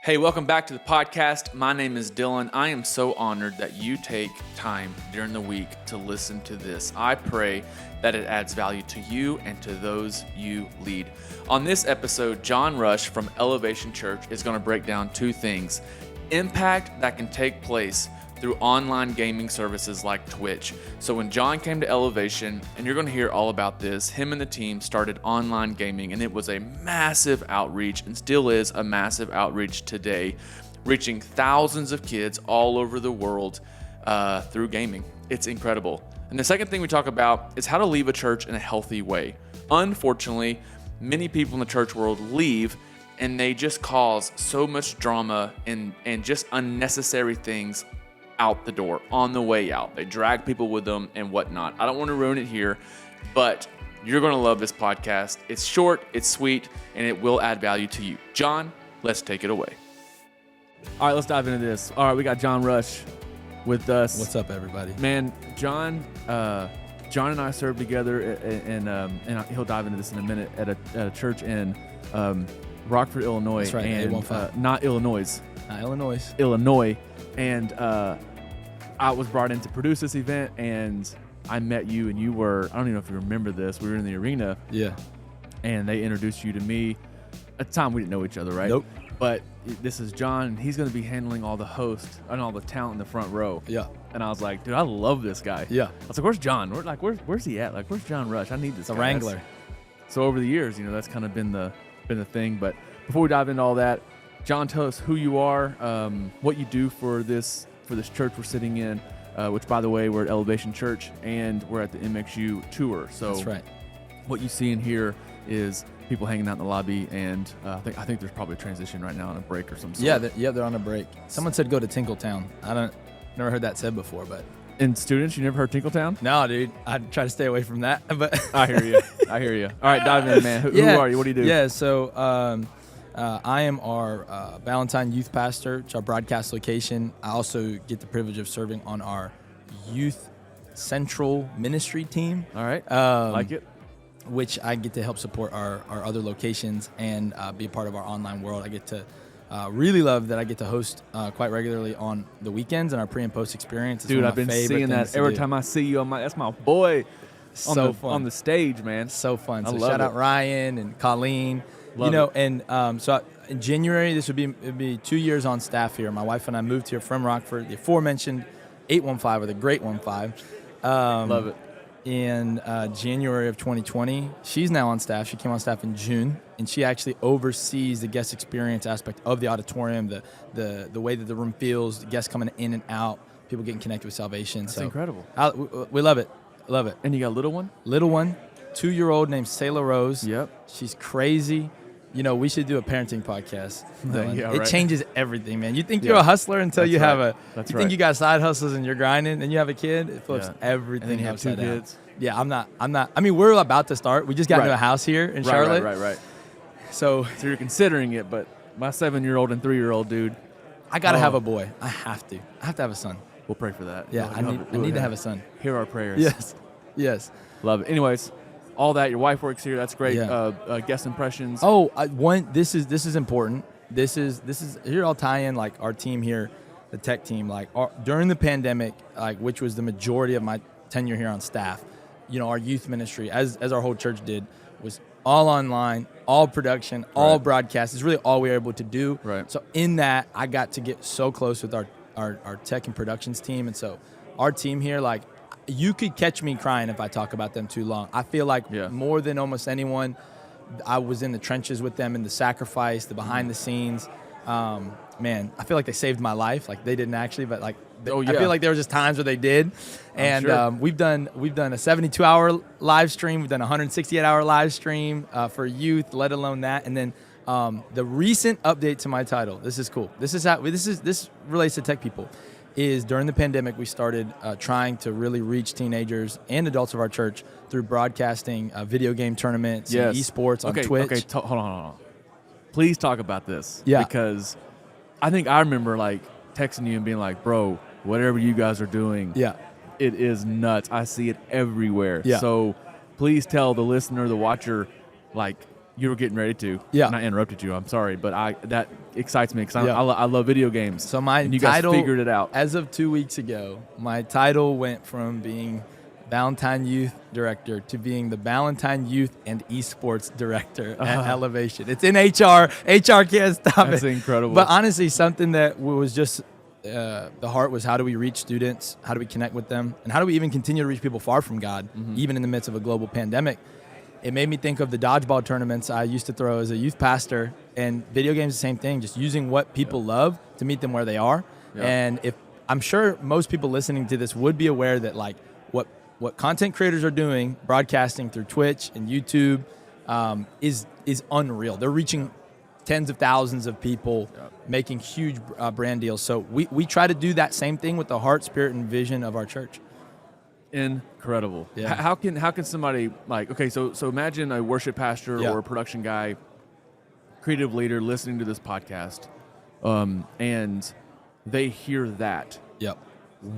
Hey, welcome back to the podcast. My name is Dylan. I am so honored that you take time during the week to listen to this. I pray that it adds value to you and to those you lead. On this episode, Jon Rush from Elevation Church is going to break down two things: impact that can take place through online gaming services like Twitch. So when Jon came to Elevation, and you're going to hear all about this, him and the team started online gaming, and it was a massive outreach and still is a massive outreach today, reaching thousands of kids all over the world through gaming. It's incredible. And the second thing we talk about is how to leave a church in a healthy way. Unfortunately, many people in the church world leave and they just cause so much drama and just unnecessary things out the door, on the way out. They drag people with them and whatnot. I don't want to ruin it here, but you're going to love this podcast. It's short, it's sweet, and it will add value to you. Jon, let's take it away. All right, let's dive into this. All right, we got Jon Rush with us. What's up, everybody? Man, Jon and I served together, and he'll dive into this in a minute, at a church in Rockford, Illinois. That's right, and not Illinois. Illinois. And I was brought in to produce this event, and I met you, and you were, I don't even know if you remember this, we were in the arena. Yeah. And they introduced you to me. At the time, we didn't know each other, right? Nope. But this is Jon, and he's going to be handling all the hosts and all the talent in the front row. Yeah. And I was like, dude, I love this guy. Yeah. I was like, where's Jon? Where's he at? Like, where's Jon Rush? I need this guy. The Wrangler. So over the years, that's kind of been the thing. But before we dive into all that, Jon, tell us who you are, what you do for this church we're sitting in, which, by the way, we're at Elevation Church, and we're at the MXU tour. So that's right. What you see in here is people hanging out in the lobby, and I think there's probably a transition right now on a break or some sort. Yeah, they're on a break. Someone said go to Tinkletown. Never heard that said before, but. And students, you never heard Tinkletown? No, dude. I try to stay away from that, but. I hear you. All right, dive in, man. Who are you? What do you do? Yeah, so I am our Ballantyne Youth Pastor. It's our broadcast location. I also get the privilege of serving on our Youth Central Ministry team. All right, like it. Which I get to help support our other locations and be a part of our online world. I get to really love that I get to host quite regularly on the weekends and our pre and post experience. Dude, I've been seeing that every time I see you. That's my boy. Fun on the stage, man. So fun. So shout out Ryan and Colleen. Love it. And so in January, it'd be 2 years on staff here. My wife and I moved here from Rockford, the aforementioned 815 or the Great 15. Love it. In January of 2020, she's now on staff. She came on staff in June, and she actually oversees the guest experience aspect of the auditorium, the way that the room feels, the guests coming in and out, people getting connected with salvation. That's incredible. We love it. Love it. And you got a little one? Little one, 2-year-old named Sayla Rose. Yep. She's crazy. We should do a parenting podcast. Yeah, it right. changes everything, man. You think you're a hustler until you have That's think you got side hustles and you're grinding, and you have a kid. It flips everything and you have upside two down. kids. Yeah, I'm not. I mean, we're about to start. We just got into a house here in Charlotte. Right. So you're considering it, but my 7-year-old and 3-year-old dude, I got to have a boy. I have to have a son. We'll pray for that. Yeah, I need to have a son. Hear our prayers. Yes. Love it. Anyways, all that, your wife works here. That's great. Yeah. Guest impressions. This is important. This is here. I'll tie in like our team here, the tech team. Like during the pandemic, which was the majority of my tenure here on staff. Our youth ministry, as our whole church did, was all online, all production, all broadcast. It's really all we were able to do. Right. So in that, I got to get so close with our tech and productions team, and so our team here, like. You could catch me crying if I talk about them too long. I feel like more than almost anyone, I was in the trenches with them in the sacrifice, the behind the scenes. Man, I feel like they saved my life. Like they didn't actually, but like I feel like there were just times where they did. And sure. We've done a 72-hour live stream. We've done a 168-hour live stream for youth, let alone that. And then the recent update to my title. This is cool. This relates to tech people. Is during the pandemic, we started trying to really reach teenagers and adults of our church through broadcasting video game tournaments and esports on Twitch. Okay, hold on. Please talk about this. Yeah. Because I think I remember like texting you and being like, bro, whatever you guys are doing, it is nuts. I see it everywhere. Yeah. So please tell the listener, the watcher, like, You were getting ready to. Yeah. And I interrupted you. I'm sorry, but that excites me because Yeah. I love video games. So my and you title, guys figured it out. As of 2 weeks ago, my title went from being Ballantyne Youth Director to being the Ballantyne Youth and Esports Director at Elevation. It's in HR. HR can't stop it. That's incredible. But honestly, something that was just the heart was, how do we reach students? How do we connect with them? And how do we even continue to reach people far from God, even in the midst of a global pandemic? It made me think of the dodgeball tournaments I used to throw as a youth pastor, and video games, the same thing, just using what people love to meet them where they are. And if I'm sure most people listening to this would be aware that like what content creators are doing, broadcasting through Twitch and YouTube, is unreal. They're reaching tens of thousands of people, making huge brand deals. So we try to do that same thing with the heart, spirit, and vision of our church. Incredible. Yeah. How can somebody, like, okay, so imagine a worship pastor Yeah. or a production guy, creative leader listening to this podcast, and they hear that. Yep.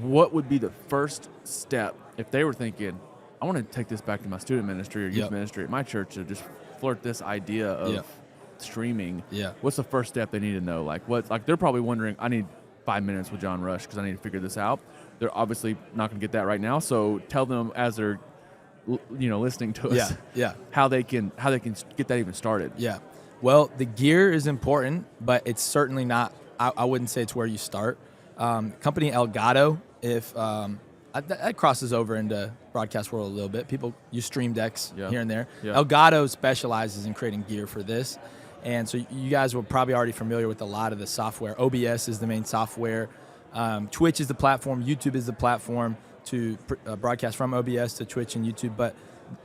What would be the first step if they were thinking, I want to take this back to my student ministry or youth ministry at my church to just flirt this idea of streaming? Yeah. What's the first step they need to know? Like they're probably wondering, I need 5 minutes with Jon Rush because I need to figure this out. They're obviously not going to get that right now. So tell them as they're, listening to us, how they can get that even started. Yeah. Well, the gear is important, but it's certainly not. I wouldn't say it's where you start. Company Elgato, if that crosses over into broadcast world a little bit. People use stream decks here and there. Yeah. Elgato specializes in creating gear for this. And so you guys were probably already familiar with a lot of the software. OBS is the main software. Twitch is the platform. YouTube is the platform to broadcast from OBS to Twitch and YouTube. But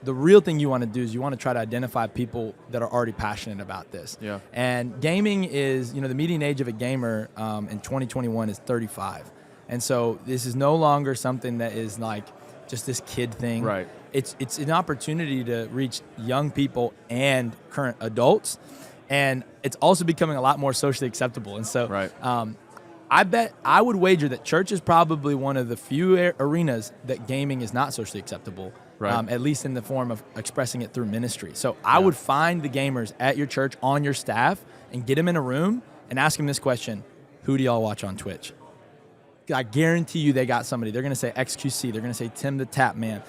the real thing you want to do is you want to try to identify people that are already passionate about this. Yeah. And gaming is, the median age of a gamer in 2021 is 35. And so this is no longer something that is like just this kid thing. Right. It's an opportunity to reach young people and current adults. And it's also becoming a lot more socially acceptable. And so I would wager that church is probably one of the few arenas that gaming is not socially acceptable, at least in the form of expressing it through ministry. So I would find the gamers at your church on your staff and get them in a room and ask them this question: who do y'all watch on Twitch? I guarantee you they got somebody. They're going to say XQC. They're going to say Tim the Tap Man.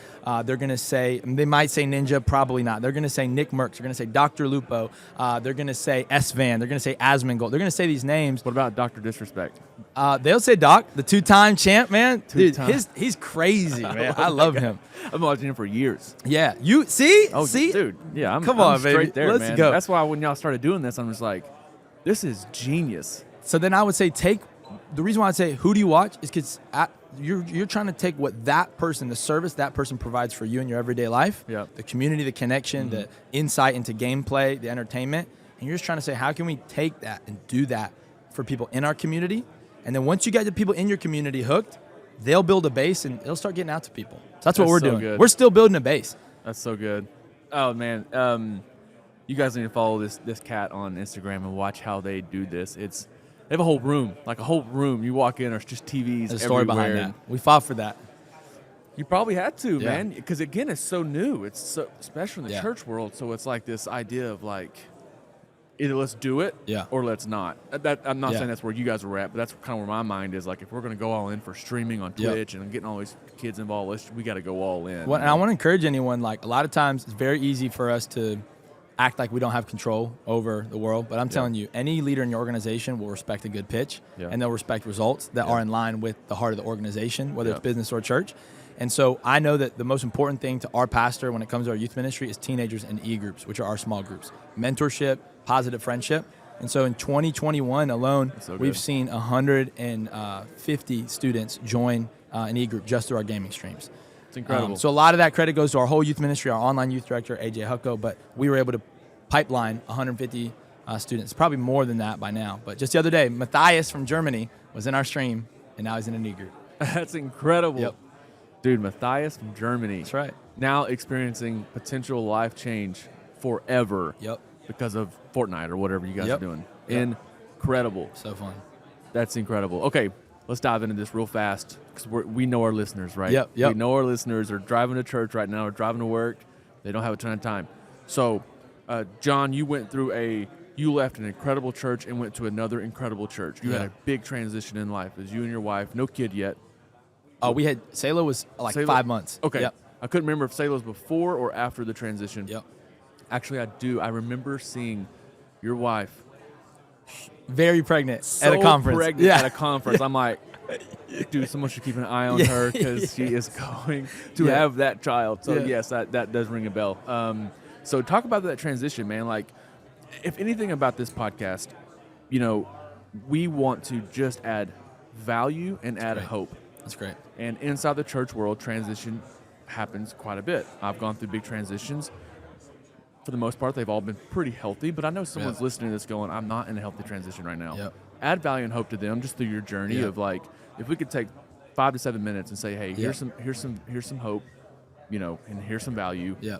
They're going to say, they might say Ninja, probably not. They're going to say Nick Merckx. They're going to say Dr. Lupo. They're going to say S-Van. They're going to say Asmongold. They're going to say these names. What about Dr. Disrespect? They'll say Doc, the two-time champ, man. Dude, he's crazy, man. I love him. I've been watching him for years. Yeah. You see? Oh, see? Dude. Yeah, I'm straight baby. There, Let's man. go. That's why when y'all started doing this, I'm just like, this is genius. So then I would say the reason why I'd say who do you watch is because you're trying to take what that person, the service that person provides for you in your everyday life, the community, the connection, the insight into gameplay, the entertainment, and you're just trying to say, how can we take that and do that for people in our community? And then once you get the people in your community hooked, they'll build a base and it'll start getting out to people. So that's what we're doing. Good. We're still building a base. That's so good. Oh, man. You guys need to follow this cat on Instagram and watch how they do this. They have a whole room, You walk in, there's just TVs There's a story everywhere. behind that. We fought for that. You probably had to, man, because again, it's so new. It's so, especially in the Yeah. church world. So it's like this idea of like, either let's do it, or let's not. I'm not saying that's where you guys were at, but that's kind of where my mind is. Like, if we're going to go all in for streaming on Twitch and getting all these kids involved, we got to go all in. Well, and I want to encourage anyone. Like, a lot of times, it's very easy for us to act like we don't have control over the world. But I'm telling you, any leader in your organization will respect a good pitch, and they'll respect results that are in line with the heart of the organization, whether it's business or church. And so I know that the most important thing to our pastor when it comes to our youth ministry is teenagers and e-groups, which are our small groups. Mentorship, positive friendship. And so in 2021 alone, we've seen 150 students join an e-group just through our gaming streams. It's incredible. So a lot of that credit goes to our whole youth ministry, our online youth director, AJ Hucko, but we were able to pipeline 150 students, probably more than that by now. But just the other day, Matthias from Germany was in our stream, and now he's in an e-group. That's incredible. Yep. Dude, Matthias from Germany. That's right. Now experiencing potential life change forever. Yep. Because of Fortnite or whatever you guys are doing. Yep. Incredible. So fun. That's incredible. Okay, let's dive into this real fast because we know our listeners, right? Yep. We know our listeners are driving to church right now or driving to work. They don't have a ton of time. So Jon, you left an incredible church and went to another incredible church. You had a big transition in life. It was you and your wife, no kid yet. Selah was like Selah? 5 months. Okay. Yep. I couldn't remember if Selah was before or after the transition. Yep. Actually, I do. I remember seeing your wife very pregnant at a conference. At a conference. I'm like, dude, someone should keep an eye on her because she is going to have that child. So yes, that does ring a bell. So talk about that transition, man. Like, if anything about this podcast, we want to just add value and add hope. That's great. And inside the church world, transition happens quite a bit. I've gone through big transitions. For the most part, they've all been pretty healthy, but I know someone's listening to this going, I'm not in a healthy transition right now. Yep. Add value and hope to them just through your journey of like, if we could take 5 to 7 minutes and say, hey, here's some hope, and here's some value. Yeah.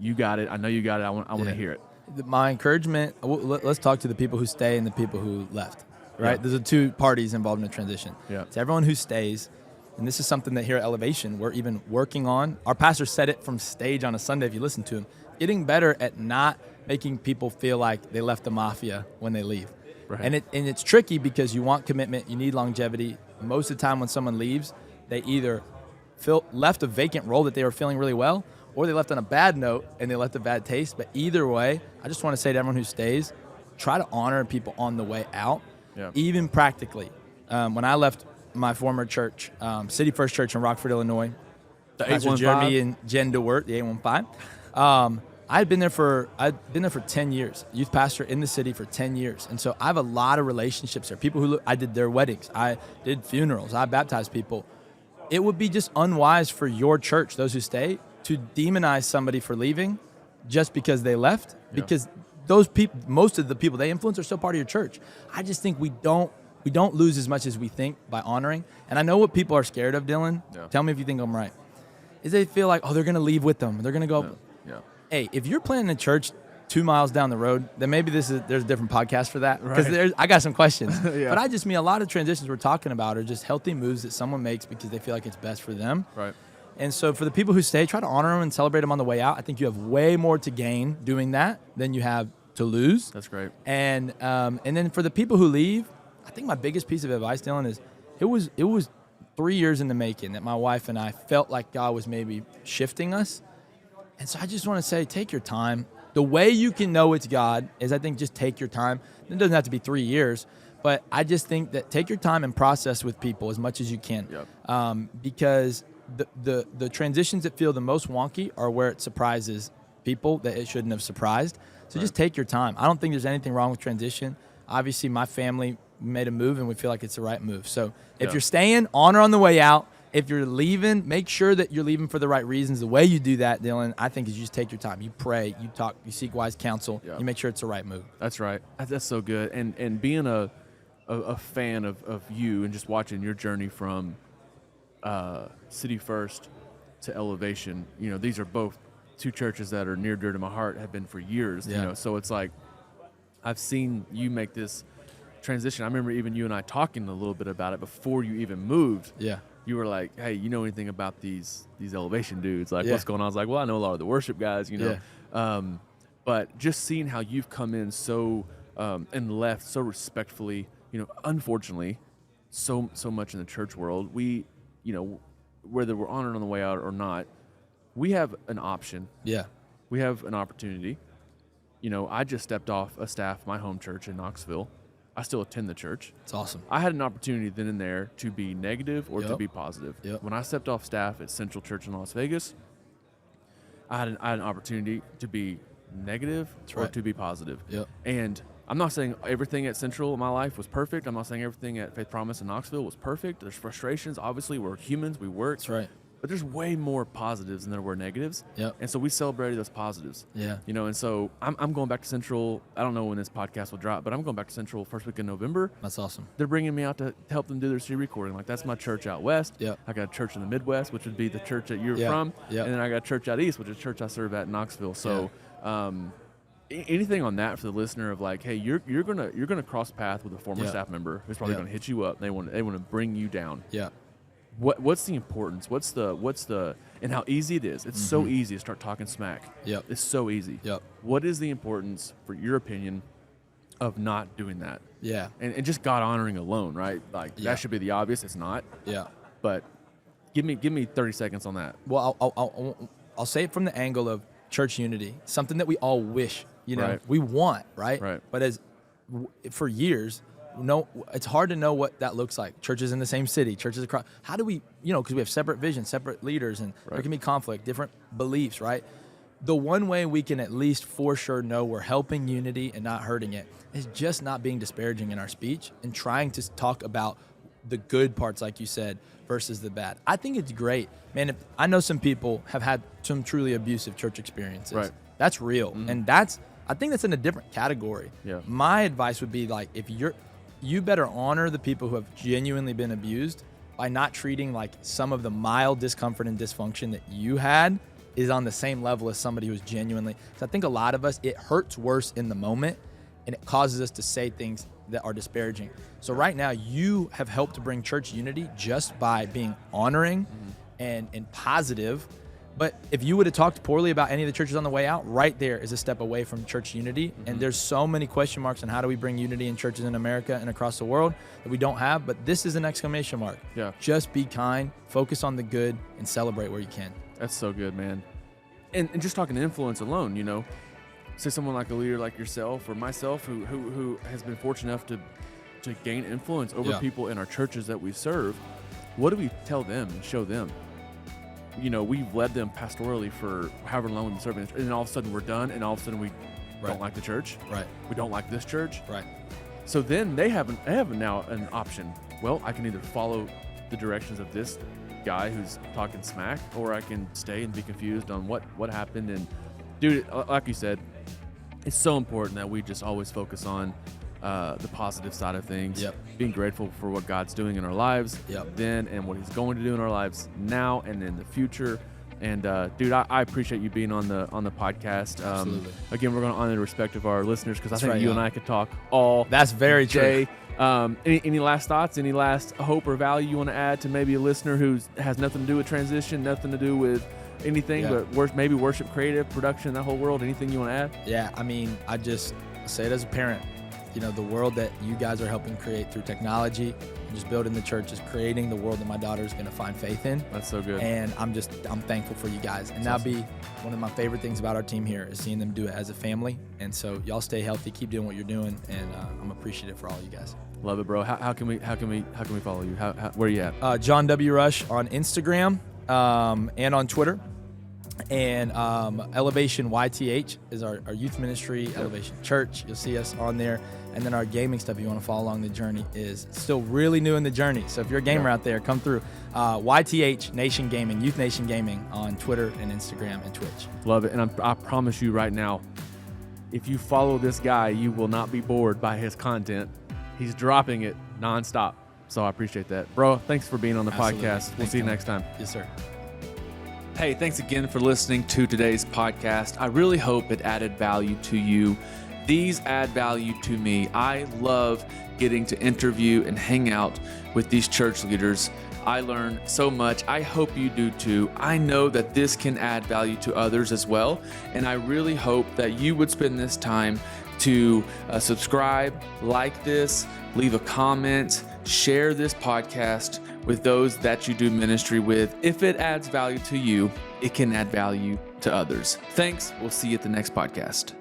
You got it. I know you got it. I want to hear it. My encouragement, let's talk to the people who stay and the people who left, right? Yeah. There's the two parties involved in the transition. Yeah. It's everyone who stays, and this is something that here at Elevation we're even working on. Our pastor said it from stage on a Sunday if you listen to him. Getting better at not making people feel like they left the mafia when they leave. Right. And it's tricky because you want commitment, you need longevity. Most of the time when someone leaves, they either left a vacant role that they were feeling really well, or they left on a bad note and they left a bad taste. But either way, I just want to say to everyone who stays, try to honor people on the way out, even practically. When I left my former church, City First Church in Rockford, Illinois, the Pastor 815? Jeremy and Jen DeWert, the 815. I'd been there for 10 years, youth pastor in the city for 10 years. And so I have a lot of relationships there. People who I did their weddings, I did funerals, I baptized people. It would be just unwise for your church, those who stay, to demonize somebody for leaving just because they left, because those people, most of the people they influence are still part of your church. I just think we don't lose as much as we think by honoring. And I know what people are scared of, Dylan. Yeah. Tell me if you think I'm right. Is they feel like, they're going to leave with them. They're going to go. Yeah. Hey, if you're planning a church 2 miles down the road, then maybe there's a different podcast for that. Because I got some questions. But I just mean a lot of transitions we're talking about are just healthy moves that someone makes because they feel like it's best for them. Right. And so for the people who stay, try to honor them and celebrate them on the way out. I think you have way more to gain doing that than you have to lose. That's great. And then for the people who leave, I think my biggest piece of advice, Dylan, is it was 3 years in the making that my wife and I felt like God was maybe shifting us. And so I just want to say, take your time. The way you can know it's God is, I think, just take your time. It doesn't have to be 3 years, but I just think that take your time and process with people as much as you can. Because the transitions that feel the most wonky are where it surprises people that it shouldn't have surprised. So just take your time. I don't think there's anything wrong with transition. Obviously, my family made a move, and we feel like it's the right move. So if you're staying, honor on the way out. If you're leaving, make sure that you're leaving for the right reasons. The way you do that, Dylan, I think, is you just take your time. You pray, you talk, you seek wise counsel. You make sure it's the right move. That's right. That's so good. And being a fan of you and just watching your journey from City First to Elevation, these are both two churches that are near dear to my heart, have been for years. So it's like I've seen you make this transition. I remember even you and I talking a little bit about it before you even moved. Yeah. You were like, hey, you know anything about these Elevation dudes? Like, what's going on? I was like, well, I know a lot of the worship guys, but just seeing how you've come in so and left so respectfully, unfortunately, so much in the church world, we, whether we're honored on the way out or not, we have an option. Yeah. We have an opportunity. I just stepped off a staff, my home church in Knoxville. I still attend the church. It's awesome. I had an opportunity then and there to be negative or to be positive. When I stepped off staff at Central Church in Las Vegas, I had an opportunity to be negative or to be positive. And I'm not saying everything at Central in my life was perfect. I'm not saying everything at Faith Promise in Knoxville was perfect. There's frustrations. Obviously, we're humans. We work. That's right. But there's way more positives than there were negatives. And so we celebrated those positives. And so I'm going back to Central. I don't know when this podcast will drop, but I'm going back to Central first week in November. That's awesome. They're bringing me out to help them do their CD recording. Like, that's my church out west. I got a church in the Midwest, which would be the church that you're from. And then I got a church out east, which is a church I serve at in Knoxville. So anything on that for the listener of like, hey, you're gonna cross path with a former staff member who's probably gonna hit you up. They want to bring you down. what's the importance? What's the and how easy it is. It's so easy to start talking smack. Yep. It's so easy. Yep. What is the importance, for your opinion, of not doing that? Yeah. And just God honoring alone, right? Like Yeah. that should be the obvious. It's not. Yeah. But give me 30 seconds on that. Well, I'll say it from the angle of church unity, something that we all wish, Right. we want, right? Right. But for years, it's hard to know what that looks like. Churches in the same city, churches across. How do we, because we have separate visions, separate leaders, and there can be conflict, different beliefs, right? The one way we can at least for sure know we're helping unity and not hurting it is just not being disparaging in our speech and trying to talk about the good parts, like you said, versus the bad. I think it's great. Man, I know some people have had some truly abusive church experiences. Right. That's real. And I think that's in a different category. Yeah. My advice would be like, you better honor the people who have genuinely been abused by not treating like some of the mild discomfort and dysfunction that you had is on the same level as somebody who's genuinely. So I think a lot of us, it hurts worse in the moment and it causes us to say things that are disparaging. So right now you have helped to bring church unity just by being honoring and positive. But if you would have talked poorly about any of the churches on the way out, right there is a step away from church unity. And there's so many question marks on how do we bring unity in churches in America and across the world that we don't have. But this is an exclamation mark. Yeah. Just be kind, focus on the good, and celebrate where you can. That's so good, man. And just talking influence alone, say someone like a leader like yourself or myself who has been fortunate enough to gain influence over people in our churches that we serve. What do we tell them and show them? We've led them pastorally for however long we've been serving, and then all of a sudden we're done, and all of a sudden we don't like the church. Right. We don't like this church. Right. So then they have now an option. Well, I can either follow the directions of this guy who's talking smack, or I can stay and be confused on what happened. And dude, like you said, it's so important that we just always focus on the positive side of things. Yep. Being grateful for what God's doing in our lives then, and what he's going to do in our lives now and in the future. And dude, I appreciate you being on the podcast. Absolutely. Again, we're going to honor the respect of our listeners, because I think right, you and I could talk all That's very day. true. Any last thoughts? Any last hope or value you want to add to maybe a listener who has nothing to do with transition, nothing to do with anything, but maybe worship, creative, production, that whole world? Anything you want to add? Yeah, I mean, I just say it as a parent. The world that you guys are helping create through technology and just building the church is creating the world that my daughter is going to find faith in. That's so good. And I'm thankful for you guys. And that'll be one of my favorite things about our team here is seeing them do it as a family. And so y'all stay healthy, keep doing what you're doing, and I'm appreciative for all you guys. Love it, bro. How can we follow you? Where are you at? Jon W. Rush on Instagram and on Twitter. And Elevation YTH is our youth ministry, Elevation Church. You'll see us on there. And then our gaming stuff, if you want to follow along the journey, is still really new in the journey. So if you're a gamer out there, come through. YTH Nation Gaming, Youth Nation Gaming on Twitter and Instagram and Twitch. Love it. And I promise you right now, if you follow this guy, you will not be bored by his content. He's dropping it nonstop. So I appreciate that. Bro, thanks for being on the podcast. We'll see you next time. Yes, sir. Hey, thanks again for listening to today's podcast. I really hope it added value to you. These add value to me. I love getting to interview and hang out with these church leaders. I learn so much. I hope you do too. I know that this can add value to others as well. And I really hope that you would spend this time to subscribe, like this, leave a comment, share this podcast with those that you do ministry with. If it adds value to you, it can add value to others. Thanks. We'll see you at the next podcast.